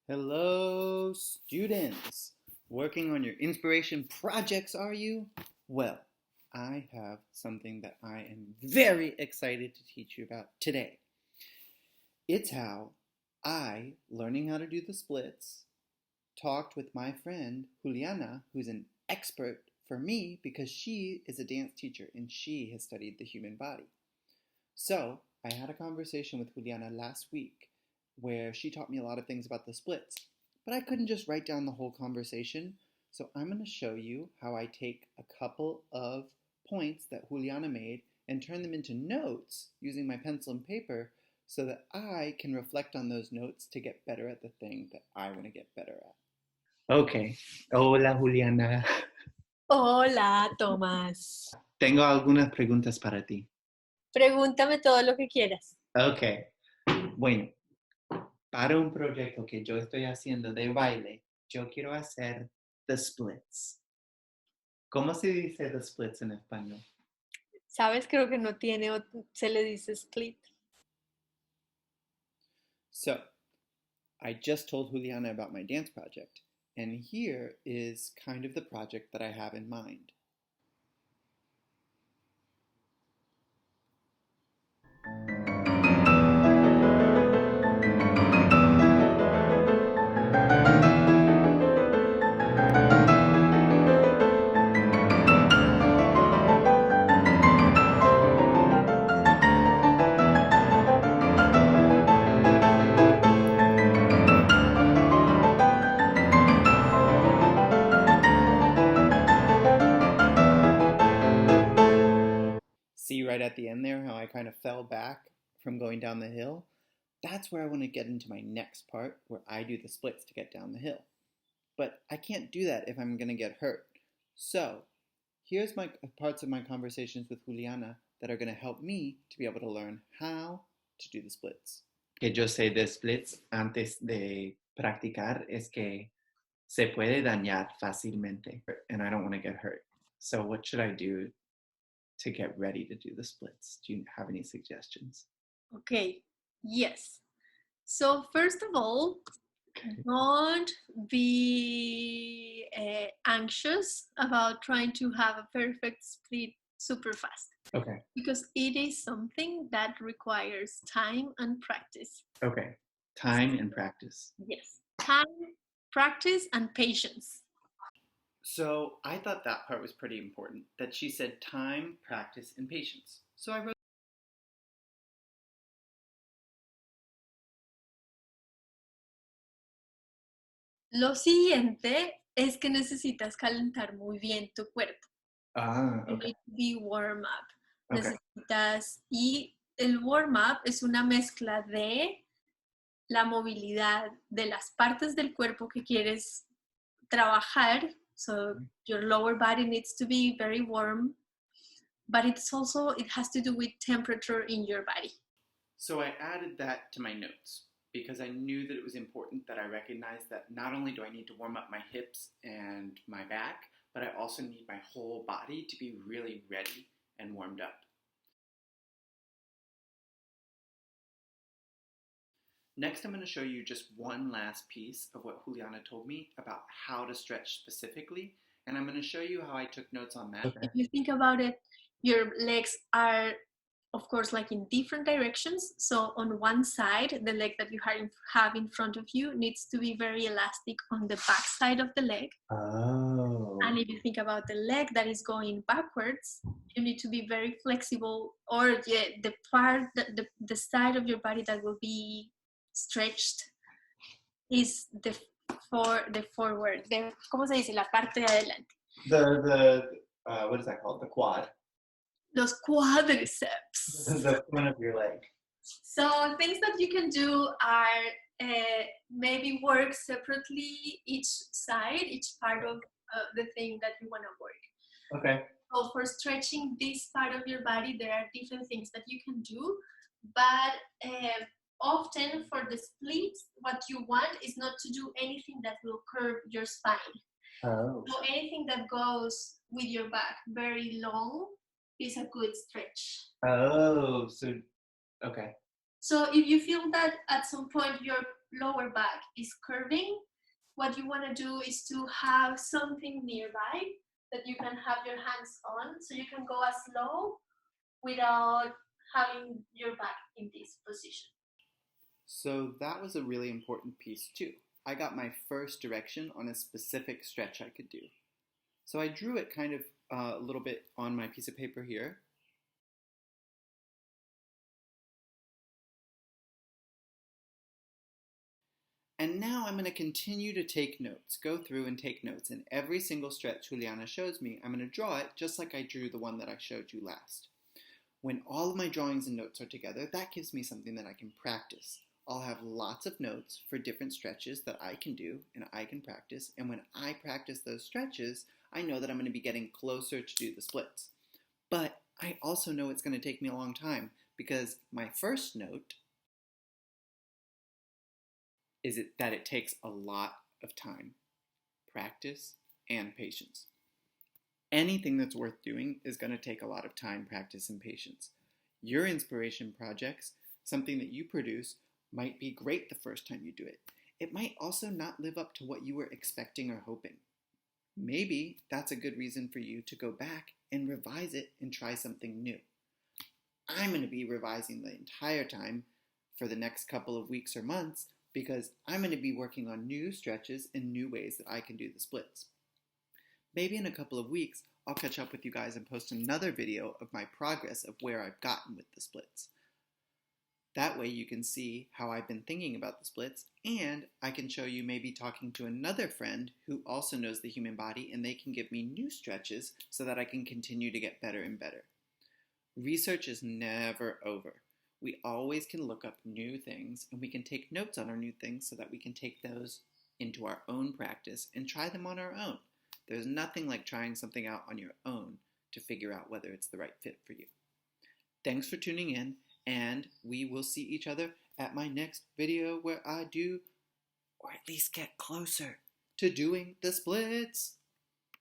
Hello, students! Working on your inspiration projects, are you? Well, I have something that I am very excited to teach you about today. It's how I, learning how to do the splits, talked with my friend Juliana, who's an expert for me because she is a dance teacher and she has studied the human body. So, I had a conversation with Juliana last week where she taught me a lot of things about the splits, but I couldn't just write down the whole conversation, so I'm going to show you how I take a couple of points that Juliana made and turn them into notes using my pencil and paper so that I can reflect on those notes to get better at the thing that I want to get better at. Okay. Hola, Juliana. Hola, Tomás. Tengo algunas preguntas para ti. Pregúntame todo lo que quieras. Ok. Bueno, para un proyecto que yo estoy haciendo de baile, yo quiero hacer the splits. ¿Cómo se dice the splits en español? ¿Sabes? Creo que no tiene, se le dice split. So, I just told Juliana about my dance project, and here is kind of the project that I have in mind. See right at the end there how I kind of fell back from going down the hill? That's where I want to get into my next part where I do the splits to get down the hill. But I can't do that if I'm going to get hurt. So, here's my parts of my conversations with Juliana that are going to help me to be able to learn how to do the splits. Que yo sé de splits antes de practicar es que se puede dañar fácilmente and I don't want to get hurt. So what should I do to get ready to do the splits? Do you have any suggestions? Okay, yes. So first of all, don't be anxious about trying to have a perfect split super fast. Okay. Because it is something that requires time and practice. Okay. Time and practice. Yes. Time, practice, and patience. So I thought that part was pretty important, that she said time, practice, and patience. So I wrote Lo siguiente es que necesitas calentar muy bien tu cuerpo. You okay. need to be warm up. Okay. Necesitas, y el warm up es una mezcla de la movilidad de las partes del cuerpo que quieres trabajar. So your lower body needs to be very warm, but it's also, it has to do with temperature in your body. So I added that to my notes because I knew that it was important that I recognize that not only do I need to warm up my hips and my back, but I also need my whole body to be really ready and warmed up. Next, I'm going to show you just one last piece of what Juliana told me about how to stretch specifically, and I'm going to show you how I took notes on that. If you think about it, your legs are, of course, like in different directions. So on one side, the leg that you have in front of you needs to be very elastic on the back side of the leg. Oh. And if you think about the leg that is going backwards, you need to be very flexible, or the part, the side of your body that will be stretched is the forward. ¿Cómo se dice? La parte de adelante. What is that called? The quad. Los quadriceps. The front of your leg. So things that you can do are maybe work separately each side, each part of the thing that you want to work. Okay. So for stretching this part of your body, there are different things that you can do, but often for the splits, what you want is not to do anything that will curve your spine. Oh. So anything that goes with your back very long is a good stretch. Oh, so, okay. So if you feel that at some point your lower back is curving, what you want to do is to have something nearby that you can have your hands on, so you can go as low without having your back in this position. So that was a really important piece too. I got my first direction on a specific stretch I could do. So I drew it kind of a little bit on my piece of paper here. And now I'm going to continue to take notes, go through and take notes. And every single stretch Juliana shows me, I'm going to draw it just like I drew the one that I showed you last. When all of my drawings and notes are together, that gives me something that I can practice. I'll have lots of notes for different stretches that I can do and I can practice. And when I practice those stretches, I know that I'm going to be getting closer to do the splits. But I also know it's going to take me a long time because my first note is that it takes a lot of time, practice, and patience. Anything that's worth doing is going to take a lot of time, practice, and patience. Your inspiration projects, something that you produce, might be great the first time you do it. It might also not live up to what you were expecting or hoping. Maybe that's a good reason for you to go back and revise it and try something new. I'm going to be revising the entire time for the next couple of weeks or months because I'm going to be working on new stretches and new ways that I can do the splits. Maybe in a couple of weeks, I'll catch up with you guys and post another video of my progress of where I've gotten with the splits. That way you can see how I've been thinking about the splits, and I can show you maybe talking to another friend who also knows the human body, and they can give me new stretches so that I can continue to get better and better. Research is never over. We always can look up new things, and we can take notes on our new things so that we can take those into our own practice and try them on our own. There's nothing like trying something out on your own to figure out whether it's the right fit for you. Thanks for tuning in, and we will see each other at my next video where I do, or at least get closer to doing the splits.